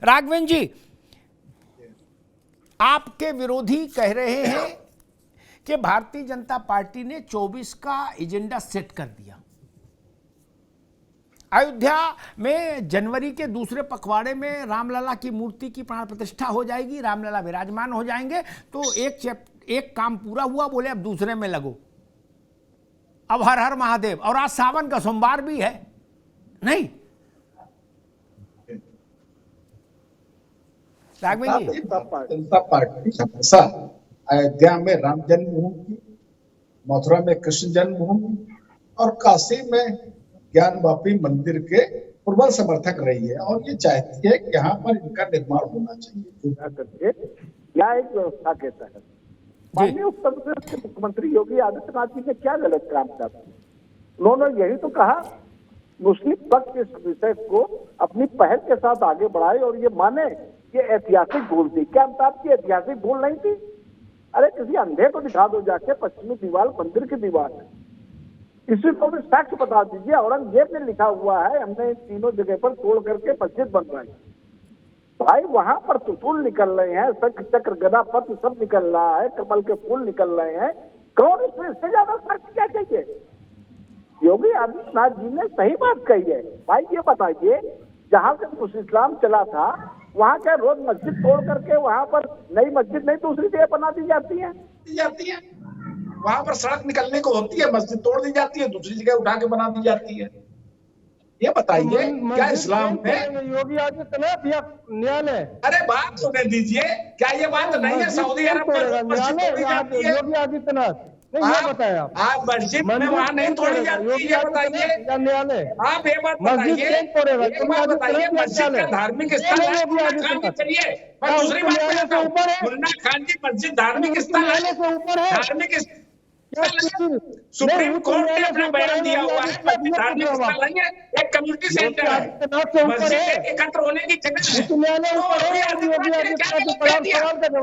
राघवेंद्र जी, आपके विरोधी कह रहे हैं कि भारतीय जनता पार्टी ने 24 का एजेंडा सेट कर दिया। अयोध्या में जनवरी के दूसरे पखवाड़े में रामलला की मूर्ति की प्राण प्रतिष्ठा हो जाएगी, रामलला विराजमान हो जाएंगे, तो एक काम पूरा हुआ, बोले अब दूसरे में लगो, अब हर हर महादेव। और आज सावन का सोमवार भी है, नहीं राघवेंद्र जी? जनता पार्टी हमेशा अयोध्या में राम जन्मभूमि, मथुरा में कृष्ण जन्मभूमि और काशी में ज्ञानवापी मंदिर के प्रबल समर्थक रही है और ये चाहती है कि यहाँ पर इनका निर्माण होना चाहिए। क्या एक व्यवस्था के तहत माननीय उत्तर प्रदेश के मुख्यमंत्री योगी आदित्यनाथ जी ने क्या गलत काम किया? उन्होंने यही तो कहा मुस्लिम पक्ष इस विषय को अपनी पहल के साथ आगे बढ़ाए और ये माने ये ऐतिहासिक भूल थी। क्या अमिताभ की ऐतिहासिक भूल नहीं थी? अरे किसी अंधे को दिखा दो जाके पश्चिमी दीवार मंदिर की दीवार है, किसी को भी साक्ष्य बता दीजिए औरंगजेब ने लिखा हुआ है हमने इन तीनों जगह पर तोड़ करके मस्जिद बनवाई। भाई वहां पर त्रिशूल निकल रहे हैं, शंख चक्र गदा पद्म सब निकल रहा है, कमल के फूल निकल रहे हैं, कौन इससे ज्यादा साक्ष्य क्या चाहिए? योगी आदित्यनाथ जी ने सही बात कही है। भाई ये बताइए जहां से मुस्लिम इस्लाम चला था वहां क्या रोज मस्जिद तोड़ करके वहां पर नई मस्जिद नहीं दूसरी जगह बना दी जाती है? वहां पर सड़क निकलने को होती है, मस्जिद तोड़ दी जाती है, दूसरी जगह उठा के बना दी जाती है। ये बताइए क्या इस्लाम में योगी आदित्यनाथ या न्यायालय? अरे बात सुनने दीजिए, क्या ये बात नहीं है सऊदी अरब में मस्जिद तोड़ी जाती है? योगी आदित्यनाथ नहीं ये बताया आप मस्जिद में वहां नहीं तोड़ी जाती है, ये बताइए न्यायालय। आप ये बात बताइए, एक बात बताइए मस्जिद का धार्मिक स्थल है, मुन्ना खान जी चलिए, मैं दूसरी बात बताता हूँ, मुन्ना खान जी मस्जिद धार्मिक स्थल है, धार्मिक सुप्रीम कोर्ट ने अपना बयान दिया हुआ है मस्जिद धार्मिक स्थल नहीं है, एक कम्युनिटी सेंटर है, मस्जिद एकत्र होने की जगह है।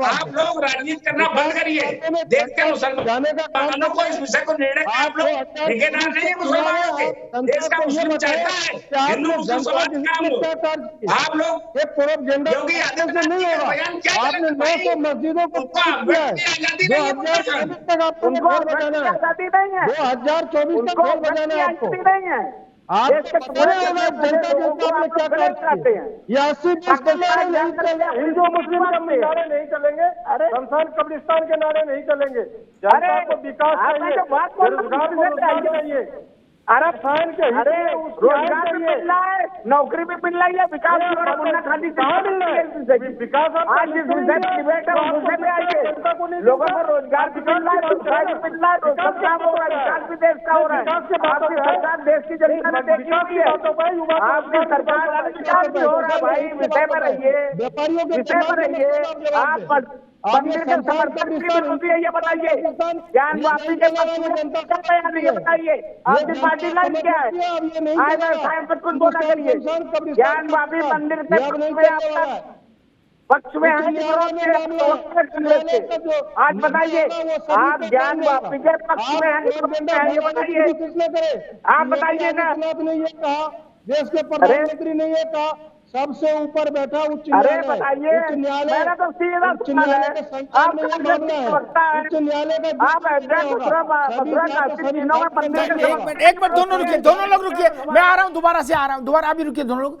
आप लोग राजनीति करना बंद करिए, देश के मुसलमानों को इस विषय को निर्णय का आप लोग ठेकेदार नहीं है मुसलमानों के, देश का मुस्लिम चाहता है हिंदू मुस्लिम समाज काम हो। आप लोग योगी आदित्यनाथ जी का बयान क्या आपने 900 मस्जिदों को आजादी नहीं है, 2024 तक ढोल बजाना है आपको। नहीं है आप पूरे जनता के ऊपर क्या करते हैं? ये 80 हिंदू मुस्लिम के नारे नहीं चलेंगे, अरे शमशान कब्रिस्तान के नारे नहीं चलेंगे। जनता को विकास चाहिए, रोजगार को चाहिए, अरब साइन के रोजगार भी मिल रहा है, नौकरी भी मिल रही है, विकास मुन्ना खान जी कहाँ मिल रहा है? विकास आज जिस विषय पर डिबेट है उस विषय में आइए, लोगों को रोजगार भी मिल रहा है, रोजगार भी मिल रहा है, सब काम हो रहा है, विकास भी देश का हो रहा है। आपकी सरकार देश की जनता ने देखी है, आपकी सरकार विकास भी हो रहा है। भाई विषय पर रहिए, विषय पर रहिए। आप मंदिर के समर्थक भी है, ये बताइए ज्ञान वापी के ये बताइए आपकी पार्टी लाइन क्या है? आज साइंस पर कुछ बोला करिए, ज्ञान वापी मंदिर के पक्ष में है, आज बताइए आप ज्ञान वापी के पक्ष में है, ये बताइए, आप बताइए ना। देश के प्रधानमंत्री ने ये कहा सबसे ऊपर बैठा उच्च न्यायालय, उच्च न्यायालय का संचार में ये मामला है, उच्च न्यायालय का एक मिनट दोनों रुकिए, दोनों लोग रुकिए, मैं आ रहा हूं, दोबारा से आ रहा हूं, दोबारा अभी रुकिए दोनों लोग।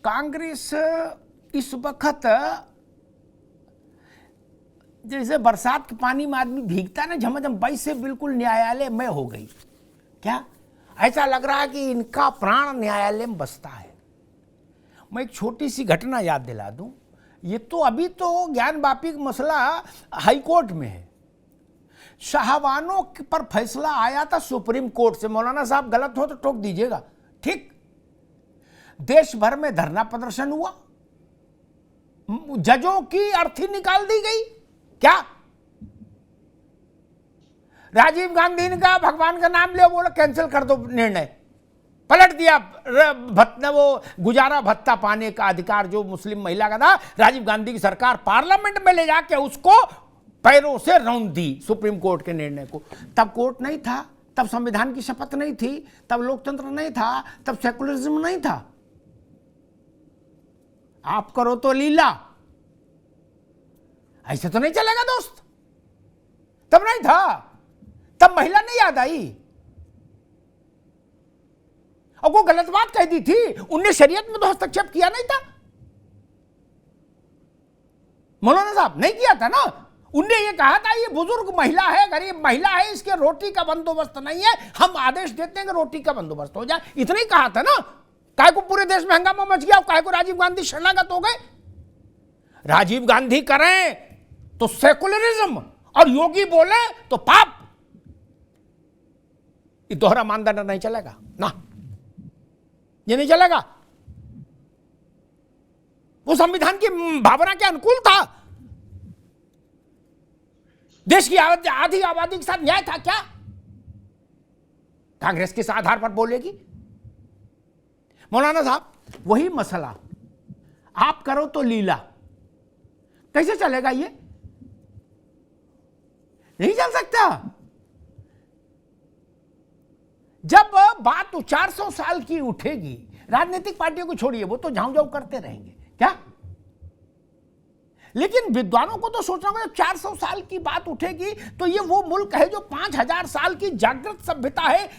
कांग्रेस इस वक्त जैसे बरसात के पानी में आदमी भीगता ना झमाझम, वैसे बिल्कुल न्यायालय में हो गई। क्या ऐसा लग रहा है कि इनका प्राण न्यायालय में बसता है। मैं एक छोटी सी घटना याद दिला दूं, ये तो अभी तो ज्ञान वापी का मसला हाई कोर्ट में है, शाहबानों पर फैसला आया था सुप्रीम कोर्ट से। मौलाना साहब गलत हो तो टोक दीजिएगा, ठीक। देश भर में धरना प्रदर्शन हुआ, जजों की अर्थी निकाल दी गई। क्या राजीव गांधी ने कहा भगवान का नाम ले, बोला कैंसिल कर दो निर्णय, पलट दिया। वो गुजारा भत्ता पाने का अधिकार जो मुस्लिम महिला का था, राजीव गांधी की सरकार पार्लियामेंट में ले जाके उसको पैरों से रौंद दी सुप्रीम कोर्ट के निर्णय को। तब कोर्ट नहीं था, तब संविधान की शपथ नहीं थी, तब लोकतंत्र नहीं था, तब सेकुलरिज्म नहीं था। आप करो तो लीला। ऐसे तो नहीं चलेगा दोस्त। तब नहीं था, तब महिला नहीं याद आई और वो गलत बात कह दी थी। उनने शरीयत में तो हस्तक्षेप किया नहीं था मौलाना साहब, नहीं किया था ना। उनने ये कहा था ये बुजुर्ग महिला है, गरीब महिला है, इसके रोटी का बंदोबस्त नहीं है, हम आदेश देते हैं कि रोटी का बंदोबस्त हो जाए। इतना ही कहा था ना। काहे को पूरे देश में हंगामा मच गया, काहे को राजीव गांधी शरणागत हो गए। राजीव गांधी करें तो सेकुलरिज्म और योगी बोले तो पाप। ये दोहरा मानदंड नहीं चलेगा ना, ये नहीं चलेगा। वो संविधान की भावना के अनुकूल था। देश की आधी आबादी के साथ न्याय था क्या? कांग्रेस किस आधार पर बोलेगी? मौलाना साहब, वही मसला, आप करो तो लीला। कैसे चलेगा ये? नहीं चल सकता। जब बात 400 साल की उठेगी, राजनीतिक पार्टियों को छोड़िए, वो तो झाऊ झाऊ करते रहेंगे क्या, लेकिन विद्वानों को तो सोचना होगा। 400 साल की बात उठेगी तो ये वो मुल्क है जो 5000 साल की जागृत सभ्यता है।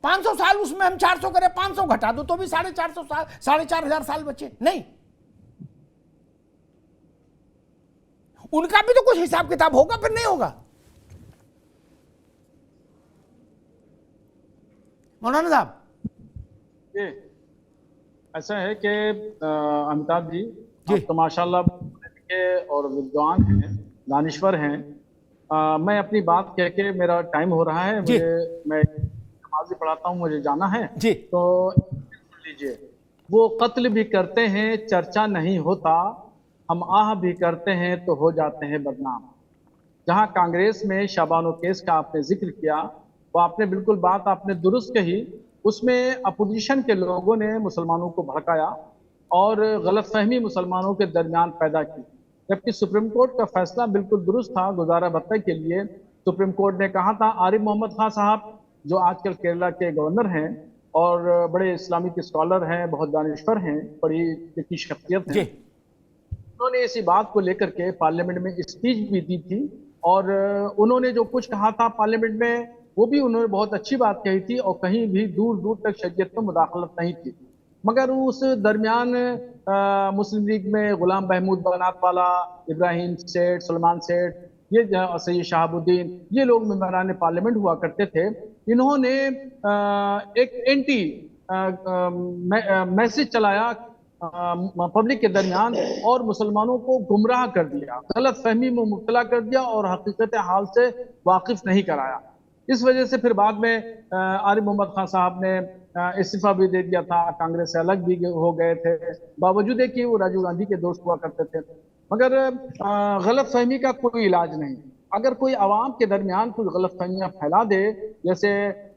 500 साल, उसमें हम 400 करें, 500 घटा दो तो भी 450 साल, 4500 साल बचे। नहीं, उनका भी तो कुछ हिसाब किताब होगा, फिर नहीं होगा। मौलाना साहब, ये ऐसा है कि अमिताभ जी, आप तो माशाल्लाह के और विद्वान हैं, दानिश्वर हैं। मैं अपनी बात कह के, मेरा टाइम हो रहा है, मैं नमाज भी पढ़ाता हूँ, मुझे जाना है जी। तो सुन लीजिए। वो कत्ल भी करते हैं, चर्चा नहीं होता, हम आह भी करते हैं तो हो जाते हैं बदनाम। जहां कांग्रेस में शाबानो केस का आपने जिक्र किया, वो आपने बिल्कुल बात आपने दुरुस्त कही। उसमें अपोजिशन के लोगों ने मुसलमानों को भड़काया और गलतफहमी मुसलमानों के दरमियान पैदा की, जबकि सुप्रीम कोर्ट का फैसला बिल्कुल दुरुस्त था। गुजारा भत्ते के लिए सुप्रीम कोर्ट ने कहा था, आरिफ मोहम्मद खान साहब जो आजकल केरला के गवर्नर हैं और बड़े इस्लामिक स्कॉलर हैं, बहुत दानिश्वर हैं, बड़ी लिखी शख्सियत है, उन्होंने इसी बात को लेकर के पार्लियामेंट में स्पीच भी दी थी और उन्होंने जो कुछ कहा था पार्लियामेंट में, वो भी उन्होंने बहुत अच्छी बात कही थी और कहीं भी दूर दूर तक शरीयत में मुदाखलत नहीं थी। मगर उस दरमियान मुस्लिम लीग में गुलाम महमूद बनात वाला, इब्राहिम सेठ, सलमान सेठ, ये सैयद शहाबुद्दीन, ये लोग मेंबरान पार्लियामेंट हुआ करते थे। इन्होंने एक एंटी मैसेज चलाया पब्लिक के दरमियान और मुसलमानों को गुमराह कर दिया, गलत फहमी में मुब्तला कर दिया और हकीकत हाल से वाकिफ नहीं कराया। इस वजह से फिर बाद में आरिफ मोहम्मद खान साहब ने इस्तीफा भी दे दिया था, कांग्रेस से अलग भी हो गए थे, बावजूद है कि वो राजीव गांधी के दोस्त हुआ करते थे। मगर गलत फहमी का कोई इलाज नहीं। अगर कोई आवाम के दरमियान कुछ गलत फहमियाँ फैला दे, जैसे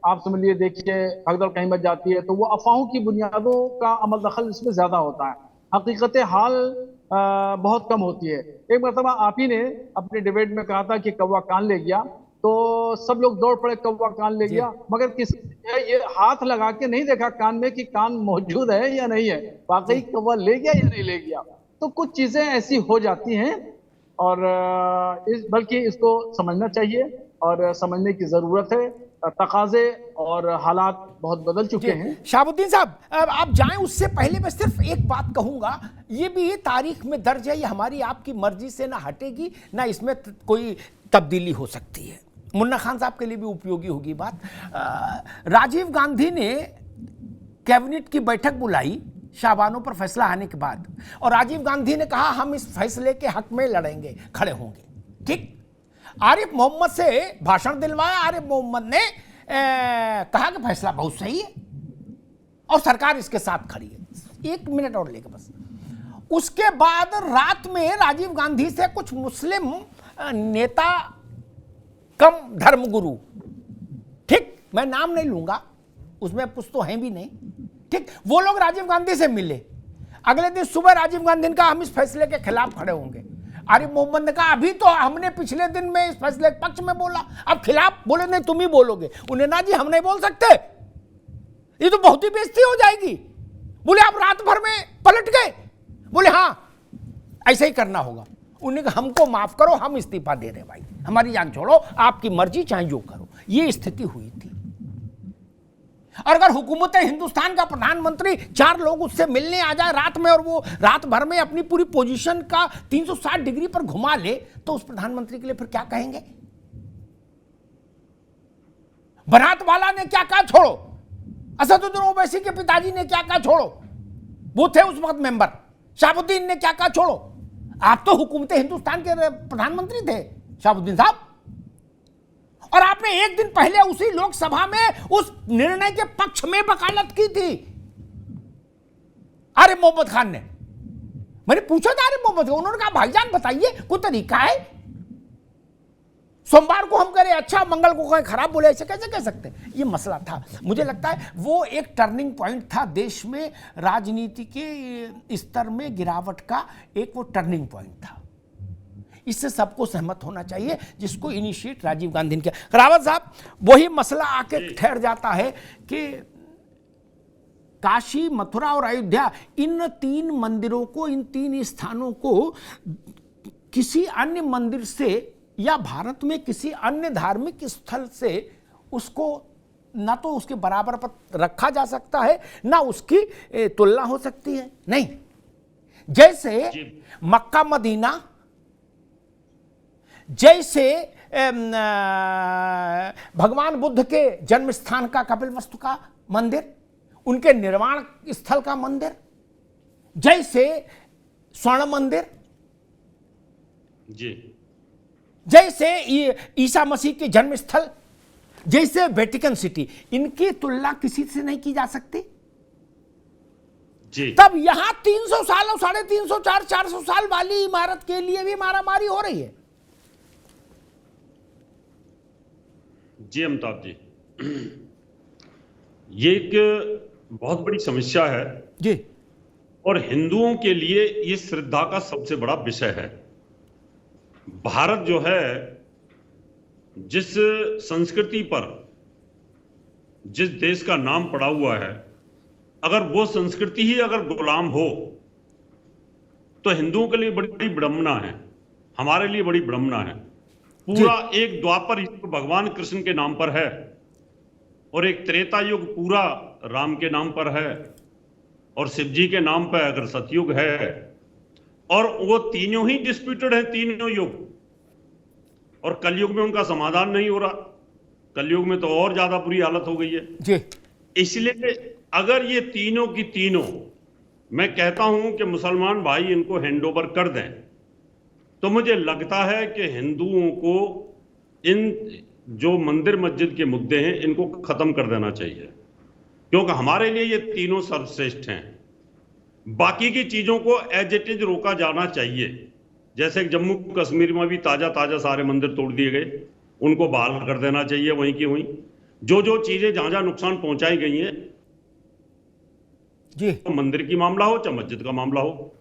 आप समझ लिए, देखिए भगदड़ कहीं बच जाती है तो वो अफवाहों की बुनियादों का अमल दखल इसमें ज्यादा होता है, हकीकत हाल बहुत कम होती है। एक मरतबा आप ही ने अपने डिबेट में कहा था कि कौवा कान ले गया, तो सब लोग दौड़ पड़े कौवा कान ले गया, मगर किसी ने ये हाथ लगा के नहीं देखा कान में कि कान मौजूद है या नहीं है, वाकई कौवा ले गया या नहीं ले गया। तो कुछ चीजें ऐसी हो जाती हैं और बल्कि इसको समझना चाहिए और समझने की जरूरत है। तकाजे और हालात बहुत बदल चुके हैं। शहाबुद्दीन साहब, आप जाएं उससे पहले मैं सिर्फ एक बात कहूंगा, ये भी तारीख में दर्ज है, ये हमारी आपकी मर्जी से ना हटेगी ना इसमें कोई तब्दीली हो सकती है। मुन्ना खान साहब के लिए भी उपयोगी होगी बात। राजीव गांधी ने कैबिनेट की बैठक बुलाई शाबानो पर फैसला आने के बाद, और राजीव गांधी ने कहा हम इस फैसले के हक में लड़ेंगे, खड़े होंगे। ठीक, आरिफ मोहम्मद से भाषण दिलवाया, आरिफ मोहम्मद ने कहा कि फैसला बहुत सही है और सरकार इसके साथ खड़ी है। 1 मिनट और लेके बस। उसके बाद रात में राजीव गांधी से कुछ मुस्लिम नेता कम धर्मगुरु, ठीक, मैं नाम नहीं लूंगा, उसमें कुछ तो हैं भी नहीं, ठीक, वो लोग राजीव गांधी से मिले। अगले दिन सुबह राजीव गांधी ने कहा हम इस फैसले के खिलाफ खड़े होंगे। आरिफ मोहम्मद ने कहा अभी तो हमने पिछले दिन में इस फैसले के पक्ष में बोला, अब खिलाफ बोले नहीं तुम ही बोलोगे। उन्हें ना जी हम नहीं बोल सकते, ये तो बहुत ही बेइज्जती हो जाएगी। बोले आप रात भर में हाँ ऐसे ही करना होगा। उन्होंने कहा हमको माफ करो, हम इस्तीफा दे रहे भाई, हमारी जान छोड़ो, आपकी मर्जी, चाहे जो करो। ये स्थिति हुई थी। और अगर हुकूमत हिंदुस्तान का प्रधानमंत्री 4 लोग उससे मिलने आ जाए रात में और वो रात भर में अपनी पूरी पोजीशन का 360 डिग्री पर घुमा ले, तो उस प्रधानमंत्री के लिए फिर क्या कहेंगे? बनात वाला ने क्या कहा, छोड़ो। असदुद्दीन ओवैसी के पिताजी ने क्या कहा, छोड़ो। वो थे उस वक्त मेंबर। शहाबुद्दीन ने क्या कहा, छोड़ो। आप तो हुकूमत हिंदुस्तान के प्रधानमंत्री थे शहाबुद्दीन साहब, और आपने एक दिन पहले उसी लोकसभा में उस निर्णय के पक्ष में वकालत की थी आरिफ मोहम्मद खान ने। मैंने पूछा था आरिफ मोहम्मद, उन्होंने कहा भाईजान बताइए कोई तरीका है, सोमवार को हम करें अच्छा, मंगल को कहें खराब, बोले ऐसे कैसे कह सकते हैं? ये मसला था। मुझे लगता है वो एक टर्निंग पॉइंट था देश में, राजनीति के स्तर में गिरावट का एक वो टर्निंग पॉइंट था। इससे सबको सहमत होना चाहिए, जिसको इनिशिएट राजीव गांधी ने किया। रावत साहब, वही मसला आके ठहर जाता है कि काशी, मथुरा और अयोध्या, इन 3 मंदिरों को, इन 3 स्थानों को किसी अन्य मंदिर से या भारत में किसी अन्य धार्मिक स्थल से उसको ना तो उसके बराबर पर रखा जा सकता है, ना उसकी तुलना हो सकती है। नहीं, जैसे मक्का मदीना, जैसे भगवान बुद्ध के जन्म स्थान का कपिलवस्तु का मंदिर, उनके निर्वाण स्थल का मंदिर, जैसे स्वर्ण मंदिर, जी, जैसे ईसा मसीह के जन्म स्थल, जैसे वेटिकन सिटी, इनकी तुलना किसी से नहीं की जा सकती। जी, तब यहां 300 साल और 350, 400 साल वाली इमारत के लिए भी मारामारी हो रही है। जी अमिताभ जी, ये एक बहुत बड़ी समस्या है जी, और हिंदुओं के लिए ये श्रद्धा का सबसे बड़ा विषय है। भारत जो है, जिस संस्कृति पर जिस देश का नाम पड़ा हुआ है, अगर वो संस्कृति ही अगर गुलाम हो तो हिंदुओं के लिए बड़ी बड़ी विडंबना है, हमारे लिए बड़ी विडंबना है। पूरा एक द्वापर युग भगवान कृष्ण के नाम पर है और एक त्रेता युग पूरा राम के नाम पर है, और शिव जी के नाम पर अगर सतयुग है, और वो तीनों ही डिस्प्यूटेड है, तीनों युग, और कलयुग में उनका समाधान नहीं हो रहा। कलयुग में तो और ज्यादा बुरी हालत हो गई है जी। इसलिए अगर ये तीनों की तीनों, मैं कहता हूं कि मुसलमान भाई इनको हैंडओवर कर दें, तो मुझे लगता है कि हिंदुओं को इन जो मंदिर मस्जिद के मुद्दे हैं इनको खत्म कर देना चाहिए, क्योंकि हमारे लिए ये तीनों सर्वश्रेष्ठ हैं। बाकी की चीजों को एज इट इज रोका जाना चाहिए। जैसे जम्मू कश्मीर में भी ताजा ताजा सारे मंदिर तोड़ दिए गए, उनको बहाल कर देना चाहिए वहीं की वहीं। जो जो चीजें जहां जहां नुकसान पहुंचाई गई हैं, जी, तो मंदिर की मामला हो चाहे मस्जिद का मामला हो,